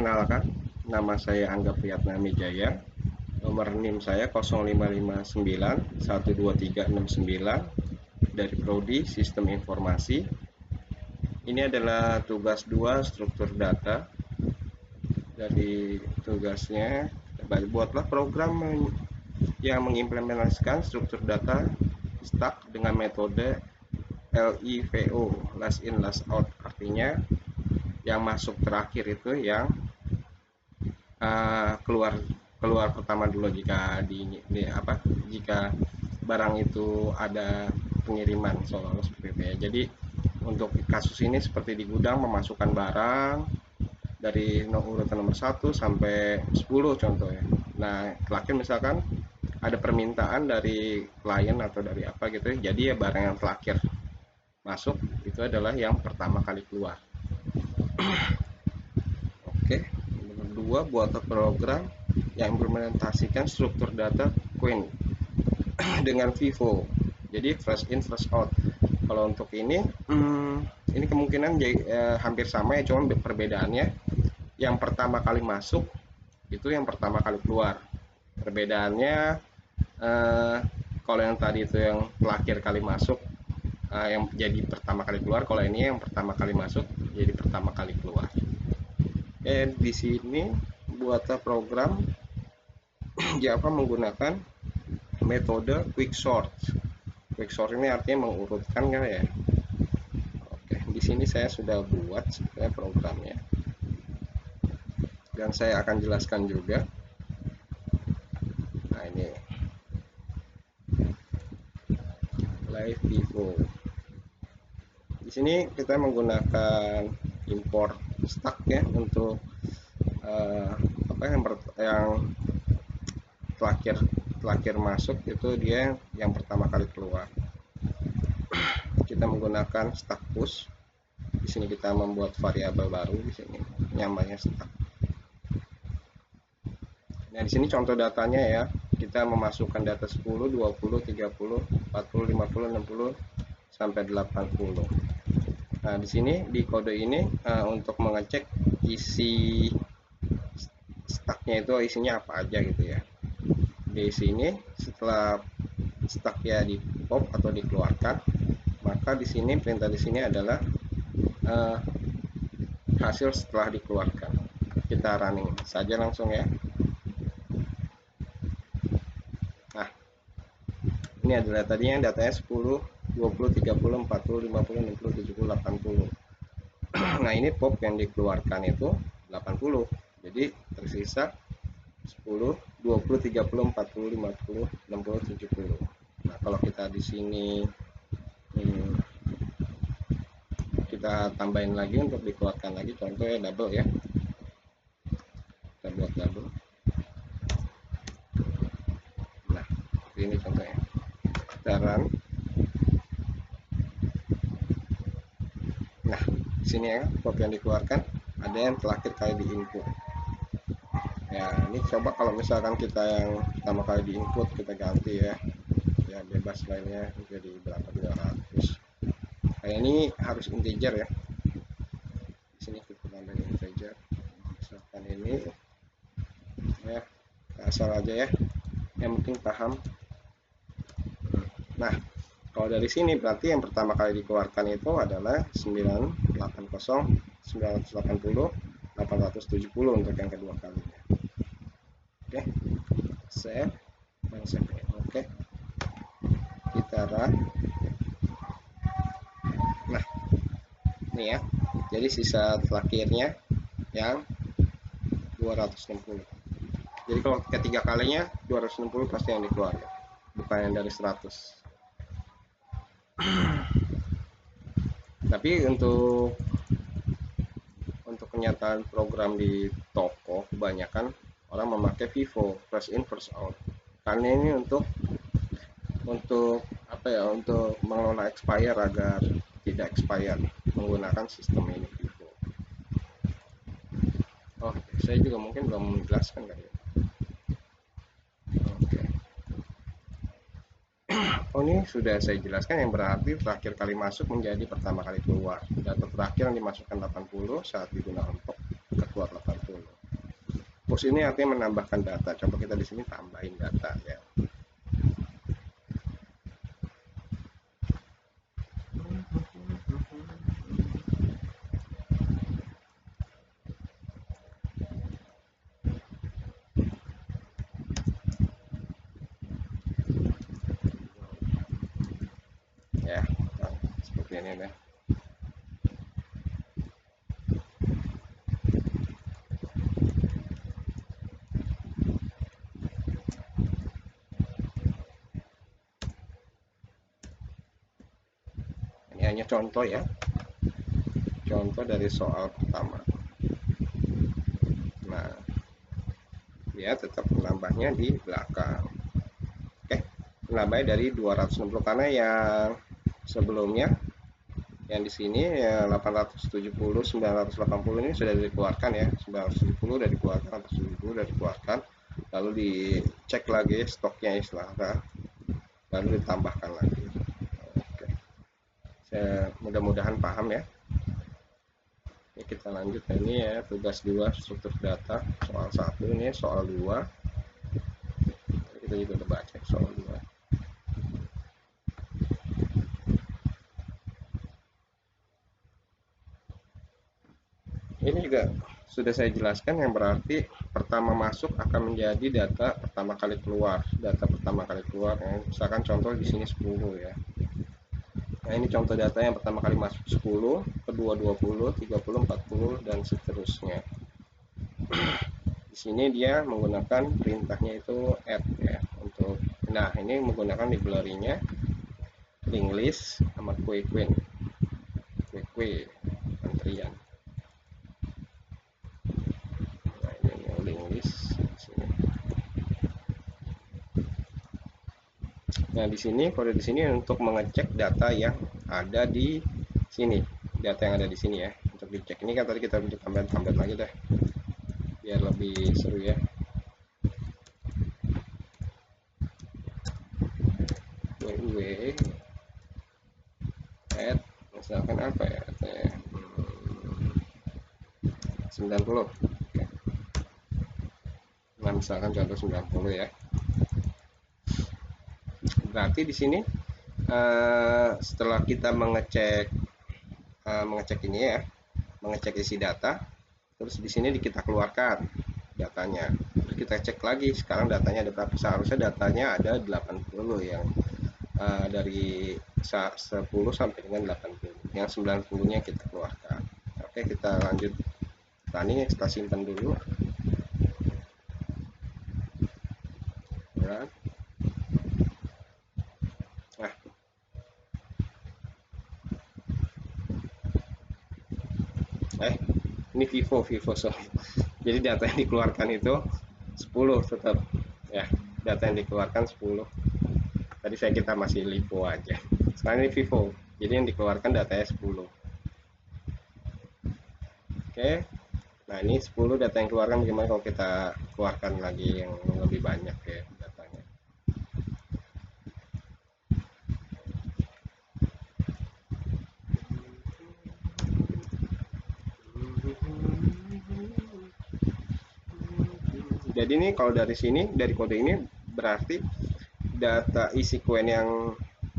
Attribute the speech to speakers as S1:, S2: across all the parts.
S1: Perkenalkan, nama saya Angga Priyatnami Jaya. Nomor NIM saya 0559123369 dari Prodi Sistem Informasi. Ini adalah tugas 2 struktur data. Dari tugasnya, buatlah program yang mengimplementasikan struktur data stack dengan metode LIVO, last in last out. Artinya yang masuk terakhir itu yang keluar pertama dulu jika jika barang itu ada pengiriman, seolah-olah seperti itu ya. Jadi untuk kasus ini seperti di gudang, memasukkan barang dari urutan nomor 1 sampai 10 contohnya. Nah, terakhir misalkan ada permintaan dari klien atau dari apa gitu ya, jadi ya barang yang terakhir masuk itu adalah yang pertama kali keluar. Oke, nomor 2, buat program yang implementasikan struktur data Queen dengan Vivo. Jadi first in first out. Kalau untuk ini kemungkinan hampir sama ya, cuma perbedaannya yang pertama kali masuk itu yang pertama kali keluar. Perbedaannya kalau yang tadi itu yang terakhir kali masuk yang jadi pertama kali keluar, kalau ini yang pertama kali masuk jadi pertama kali keluar. Di sini buatlah program Java menggunakan metode quicksort. Quicksort ini artinya mengurutkan kan ya. Oke, di sini saya sudah buat sebenarnya programnya. Dan saya akan jelaskan juga. Nah, ini Live Vivo. Di sini kita menggunakan import stack ya untuk yang terakhir masuk itu dia yang pertama kali keluar. Kita menggunakan stack push. Di sini kita membuat variabel baru di sini, namanya stack. Nah, di sini contoh datanya ya. Kita memasukkan data 10, 20, 30, 40, 50, 60 sampai 80. Nah, di sini di kode ini untuk mengecek isi stacknya itu isinya apa aja gitu ya. Di sini setelah stacknya di pop atau dikeluarkan, maka di sini perintah di sini adalah hasil setelah dikeluarkan. Kita running saja langsung ya. Nah, ini adalah tadinya datanya 10, 20, 30, 40, 50, 60, 70, 80. Nah, ini pop yang dikeluarkan itu 80. Jadi tersisa 10, 20, 30, 40, 50, 60, 70. Nah, kalau kita di sini kita tambahin lagi untuk dikeluarkan lagi, contohnya double ya. Kita buat double. Nah, ini contohnya. Kita run. Nah, di sini ya, pop yang dikeluarkan ada yang terakhir kali di input. Ya, ini coba kalau misalkan kita yang pertama kali di input kita ganti ya. Ya, bebas lainnya jadi berapa, 200. Kayak ini harus integer ya. Di sini kita tambahin integer. Misalkan ini ya, asal aja ya. Yang penting paham. Nah, kalau dari sini berarti yang pertama kali dikeluarkan itu adalah 980, 980, 870 untuk yang kedua kalinya. Oke, save dan save. Oke, kita run. Nah, ini ya, jadi sisa terakhirnya yang 260. Jadi kalau ketiga kalinya 260 pasti yang dikeluarkan, bukan yang dari 100. Tapi untuk kenyataan program di toko kebanyakan orang memakai Vivo, first in first out. Karena ini untuk apa ya, untuk mengelola expire agar tidak expire menggunakan sistem ini Vivo. Oh, saya juga mungkin belum menjelaskan kali ya. Oke. Oh, ini sudah saya jelaskan, yang berarti terakhir kali masuk menjadi pertama kali keluar. Data terakhir yang dimasukkan 80 saat digunakan pop keluar 80. Push ini artinya menambahkan data. Coba kita di sini tambahin data ya. Ya, nah, seperti ini ya. Ini hanya contoh ya, contoh dari soal pertama. Nah, dia tetap menambahnya di belakang. Oke, menambahnya dari 260 karena yang sebelumnya yang di sini ya 870 980 ini sudah dikeluarkan ya, 970 sudah dikeluarkan, 870 sudah dikeluarkan, lalu dicek lagi stoknya istilahnya, lalu ditambahkan lagi. Oke, mudah-mudahan paham ya. Ini kita lanjut ini ya, tugas 2 struktur data, soal 1 ini soal 2, kita juga udah baca soal 2. Ini juga sudah saya jelaskan, yang berarti pertama masuk akan menjadi data pertama kali keluar. Data pertama kali keluar ya. Misalkan contoh di sini 10 ya. Nah, ini contoh data yang pertama kali masuk 10, kedua 20, 30, 40 dan seterusnya. Di sini dia menggunakan perintahnya itu add ya untuk, nah ini menggunakan library-nya link list sama queue antrian. Nah, ini link list di sini. Nah, di sini kode di sini untuk mengecek data yang ada di sini. Data yang ada di sini ya. Untuk dicek ini kan tadi kita bisa tambah lagi deh. Biar lebih seru ya. WUW add misalkan apa ya? 90. Oke. Nah, misalkan contoh 90 ya. Berarti di sini setelah kita mengecek ini ya, mengecek isi data, terus di sini kita keluarkan datanya, terus kita cek lagi sekarang datanya ada berapa. Seharusnya datanya ada 80 yang dari 10 sampai dengan 80, yang 90 nya kita keluarkan. Oke, kita lanjut. Nah, ini kita simpan dulu ya. Nah, ini Vivo sorry. Jadi data yang dikeluarkan itu 10 tetap ya, data yang dikeluarkan 10. Tadi kita masih lipo aja, sekarang ini Vivo, jadi yang dikeluarkan datanya 10. Oke, nah ini 10 data yang keluarkan. Gimana kalau kita keluarkan lagi yang lebih banyak ya datanya. Jadi ini kalau dari sini, dari kode ini berarti data isi query yang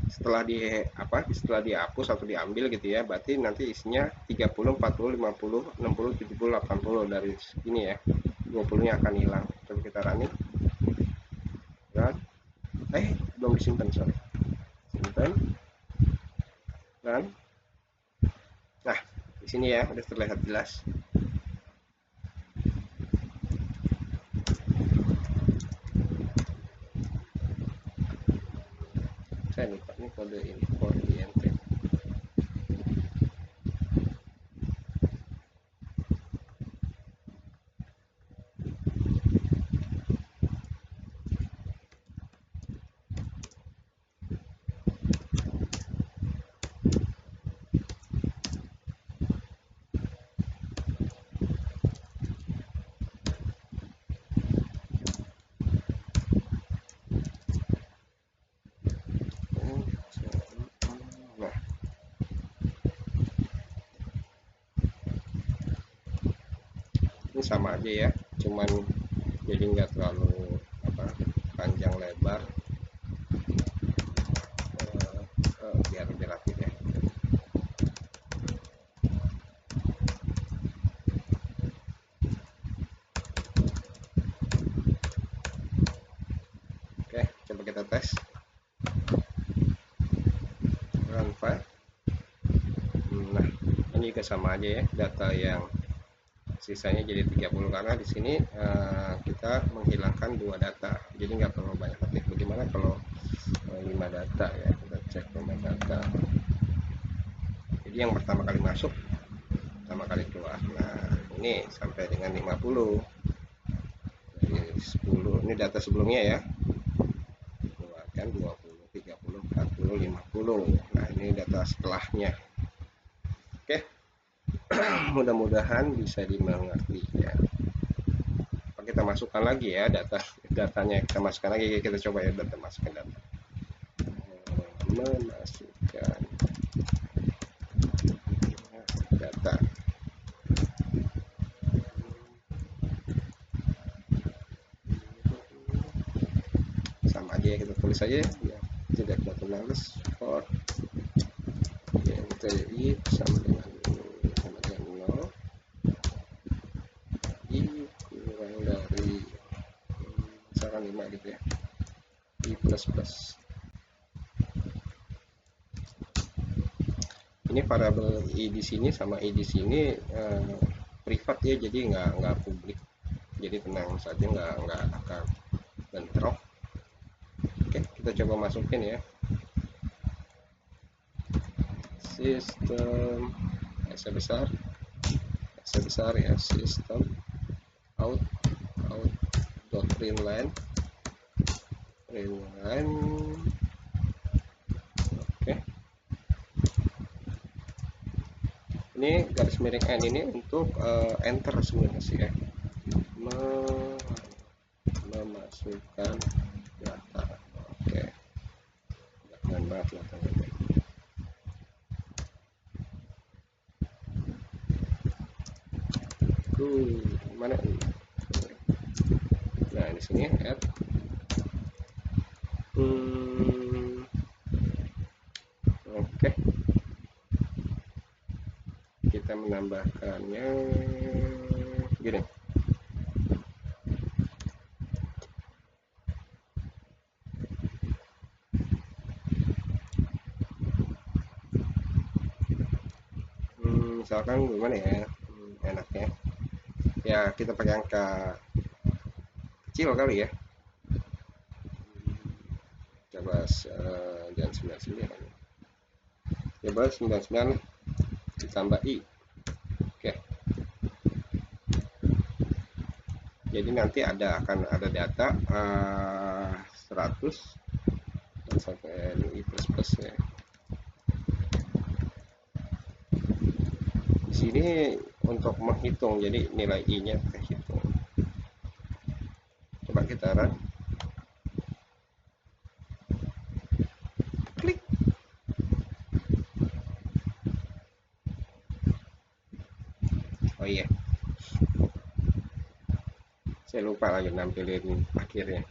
S1: setelah dihapus atau diambil gitu ya, berarti nanti isinya 30, 40, 50, 60, 70, 80 dari ini ya. 20 nya akan hilang. Coba kita running. Dan belum disimpan, sorry. Simpan. Dan nah, di sini ya udah terlihat jelas. Saya lupa nih kode ini, kode INT. Nah, ini sama aja ya, cuman jadi nggak terlalu panjang lebar, biar lebih rapi ya. Oke, coba kita tes run file. Nah, ini juga sama aja ya, data yang sisanya jadi 30 karena di sini kita menghilangkan 2 data, jadi nggak perlu banyak ketik. Bagaimana kalau 5 data ya, kita cek 5 data. Jadi yang pertama kali masuk, pertama kali keluar. Nah, ini sampai dengan 50. Jadi 10, ini data sebelumnya ya. Keluarkan 20, 30, 40, 50. Nah, ini data setelahnya. Oke. Mudah-mudahan bisa dimengerti ya. Kita masukkan lagi ya datanya, kita masukkan lagi, kita coba ya masukkan data, memasukkan data. Sama aja ya, kita tulis aja ya, tidak males for i sama dengan 0, i kurang dari misalkan 5 gitu ya, i plus plus. Ini variabel i di sini sama i di sini privat ya, jadi nggak publik, jadi tenang saja, nggak akan bentrok. Oke, kita coba masukin ya, sistem besar ya, sistem out dot println. Oke, ini garis miring n ini untuk enter sebenarnya sih ya, memasukkan data. Oke, keren banget lah teman-teman. Mana ini? Nah, di sini add. Oke, kita menambahkannya gini. Misalkan gimana ya, enaknya ya kita pakai angka kecil kali ya, coba jangan 99, coba 99 ditambah i. Oke, jadi nanti akan ada data 100 sampai i plus plus ya. Di sini untuk menghitung, jadi nilai i nya terhitung. Coba kita run, klik. Oh iya, saya lupa lagi nampilin akhirnya,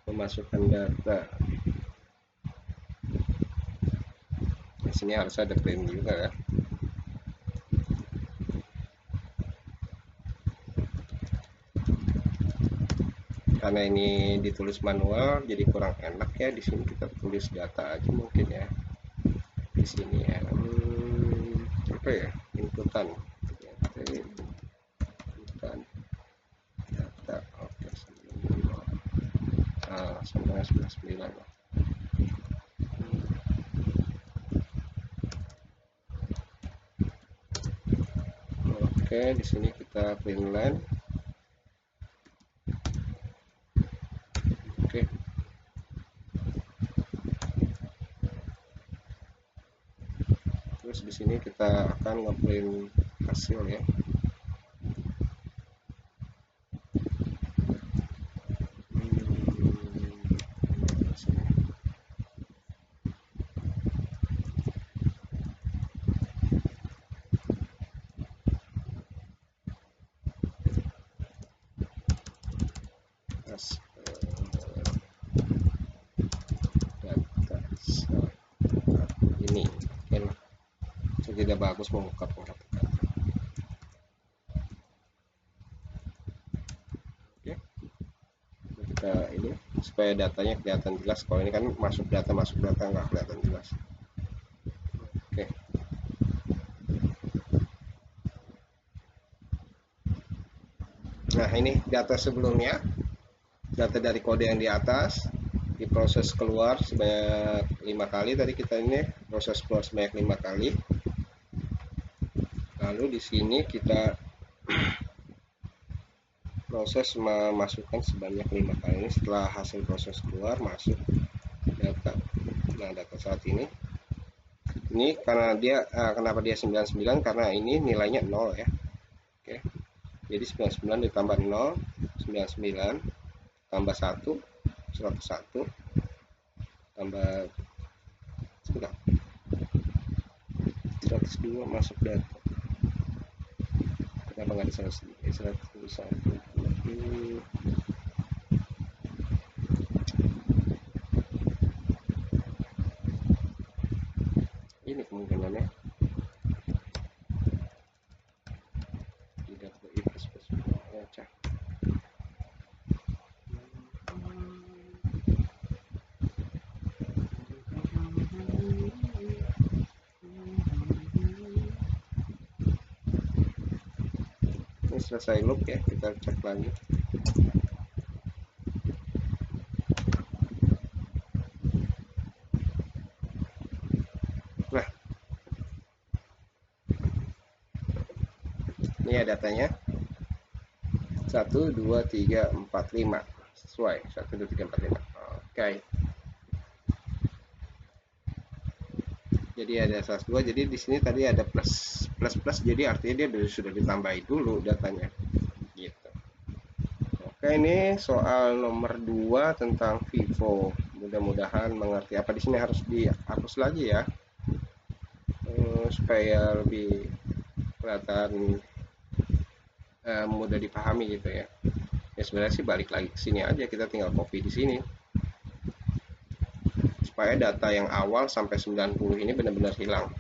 S1: memasukkan data. Di sini harus ada print juga ya. Karena ini ditulis manual jadi kurang enak ya, di sini kita tulis data aja mungkin ya. Di sini ya, apa ya, inputan data. Oke, 99 lah. Oke, di sini kita print line. Oke, terus di sini kita akan ngeprint hasil ya. tidak bagus mengungkapkan kata-kata. Oke, kita ini supaya datanya kelihatan jelas. Kalau ini kan masuk data nggak kelihatan jelas. Oke. Nah, ini data sebelumnya, data dari kode yang di atas diproses keluar sebanyak 5 kali. Tadi kita ini proses keluar sebanyak 5 kali. Lalu di sini kita proses memasukkan sebanyak 5 kali. Ini setelah hasil proses keluar masuk data. Nah, data saat ini karena dia kenapa dia 99, karena ini nilainya 0 ya. Oke. Jadi 99 ditambah 0, 99 tambah 1, 101 tambah 102 masuk data. Kenapa nggak di 101? Ini kemungkinannya tidak beritmas baca. Ini selesai loop ya, kita cek lagi. Nah, ini ya datanya 1, 2, 3, 4, 5 sesuai 1, 2, 3, 4, 5. Oke. Jadi ada 102, jadi di sini tadi ada plus jadi artinya dia sudah ditambahi dulu datanya gitu. Oke, ini soal nomor 2 tentang Vivo. Mudah-mudahan mengerti. Apa di sini harus dihapus lagi ya, supaya lebih kelihatan mudah dipahami gitu ya. Ya sebenarnya sih balik lagi ke sini aja, kita tinggal copy di sini supaya data yang awal sampai 90 ini benar-benar hilang.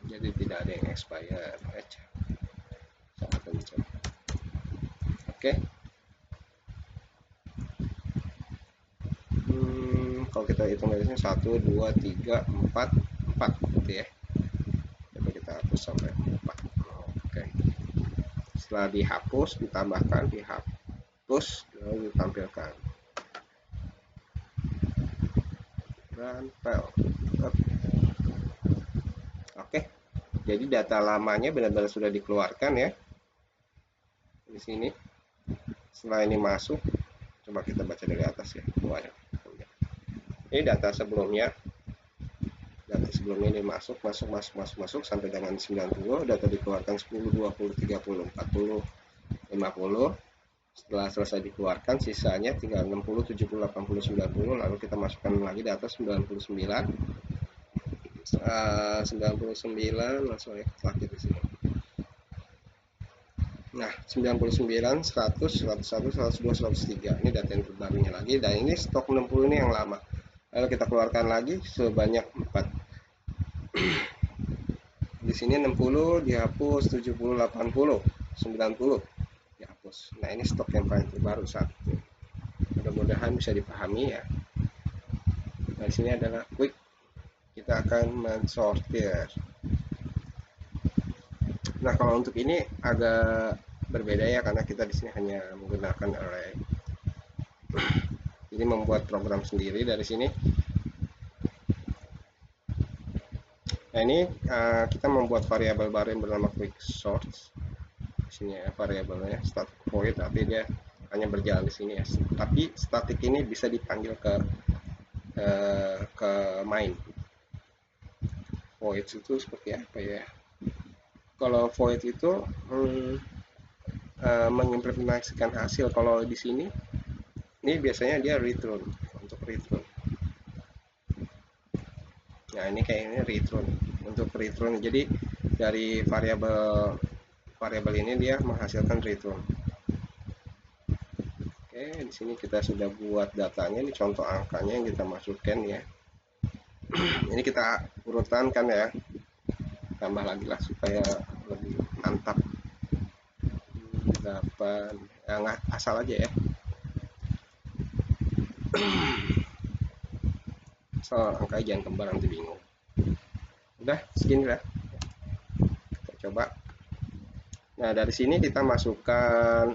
S1: Jadi tidak ada yang expired. Sangat kencang. Oke. Kalau kita hitung dari sini 1, 2, 3, 4 gitu ya. Coba kita hapus sampai 4. Oke. Setelah dihapus, ditambahkan, dihapus, lalu ditampilkan. Dan file. Oke. Jadi data lamanya benar-benar sudah dikeluarkan ya. Di sini. Setelah ini masuk, coba kita baca dari atas ya. Ini data sebelumnya. Data sebelumnya ini masuk sampai dengan 90. Data dikeluarkan 10, 20, 30, 40, 50. Setelah selesai dikeluarkan, sisanya tinggal 60, 70, 80, 90. Lalu kita masukkan lagi data 99. 99 langsung ya terakhir di sini. Nah, 99, 100, 101, 102, 103. Ini data yang terbarunya lagi, dan ini stok 60 ini yang lama. Lalu kita keluarkan lagi sebanyak 4. Di sini 60 dihapus, 70, 80, 90 dihapus. Nah, ini stok yang paling terbaru saat ini. Mudah-mudahan bisa dipahami ya. Nah, di sini adalah quick. Kita akan mensortir. Nah, kalau untuk ini agak berbeda ya, karena kita di sini hanya menggunakan array. Jadi membuat program sendiri dari sini. Nah, ini kita membuat variabel baru yang bernama quick sort. Di sini ya variabelnya static void, tapi dia hanya berjalan di sini ya. Tapi static ini bisa dipanggil ke main. Void itu seperti apa ya? Kalau void itu mengimplementasikan hasil. Kalau di sini ini biasanya dia return, untuk return. Nah, ini kayaknya return, untuk return. Jadi dari variabel ini dia menghasilkan return. Oke, di sini kita sudah buat datanya, ini contoh angkanya yang kita masukkan ya. Ini kita urutkan kan ya, tambah lagi lah supaya lebih mantap. 8 ya, nggak asal aja ya, asal angka jangan kembar nanti bingung. Udah segini lah, kita coba. Nah dari sini kita masukkan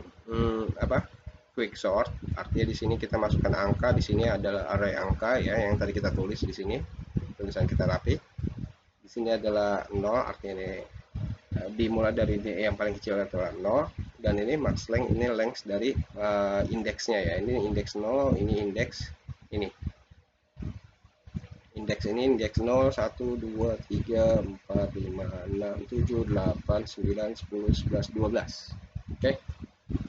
S1: apa, quick sort, artinya di sini kita masukkan angka, di sini adalah array angka ya yang tadi kita tulis di sini, tulisan kita rapi. Di sini adalah 0, artinya ini dimulai dari yang paling kecil adalah 0, dan ini max length, ini length dari indeksnya ya, ini indeks 0, ini indeks ini. Indeks ini indeks 0, 1, 2, 3, 4, 5, 6, 7, 8, 9, 10, 11, 12. Oke,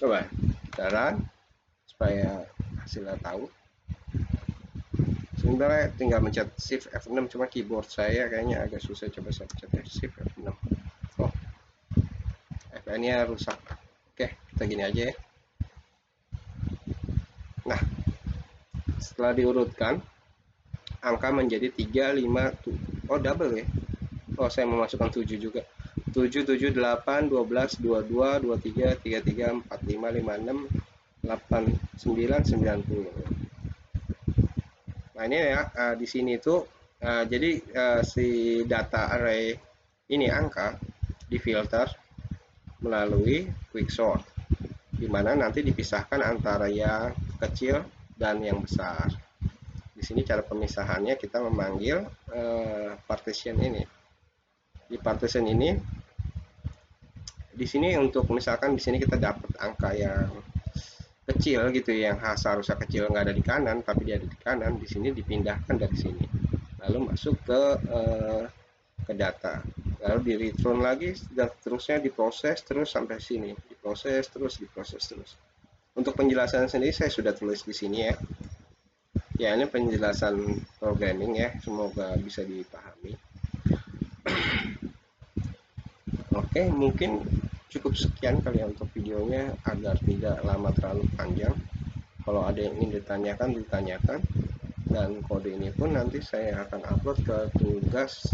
S1: coba kita run supaya hasilnya tahu. Sebenarnya tinggal mencet shift F6, cuma keyboard saya kayaknya agak susah, coba saya pencet shift F6. Oh, FN-nya rusak. Oke, kita gini aja ya. Nah, setelah diurutkan, angka menjadi 3, 5, oh double ya. Oh, saya memasukkan 7 juga. 7, 7, 8, 12, 22, 23, 33, 45, 56, 8, 9, 90. Nah, ini ya, di sini tuh, jadi si data array ini angka difilter melalui quick sort, di mana nanti dipisahkan antara yang kecil dan yang besar. Di sini cara pemisahannya kita memanggil partition ini. Di partition ini, di sini untuk misalkan di sini kita dapat angka yang kecil gitu, yang seharusnya kecil nggak ada di kanan tapi dia ada di kanan, di sini dipindahkan dari sini lalu masuk ke data, lalu di return lagi dan terusnya diproses terus sampai sini, diproses terus. Untuk penjelasan sendiri saya sudah tulis di sini ya. Ya, ini penjelasan programming ya, semoga bisa dipahami. Oke, mungkin cukup sekian kali ya untuk videonya agar tidak lama terlalu panjang. Kalau ada yang ingin ditanyakan, dan kode ini pun nanti saya akan upload ke tugas.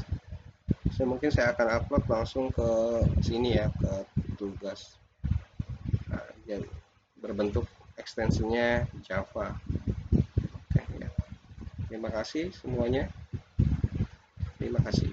S1: Mungkin saya akan upload langsung ke sini ya, ke tugas. Nah, jadi berbentuk ekstensinya Java. Oke ya. Terima kasih semuanya. Terima kasih.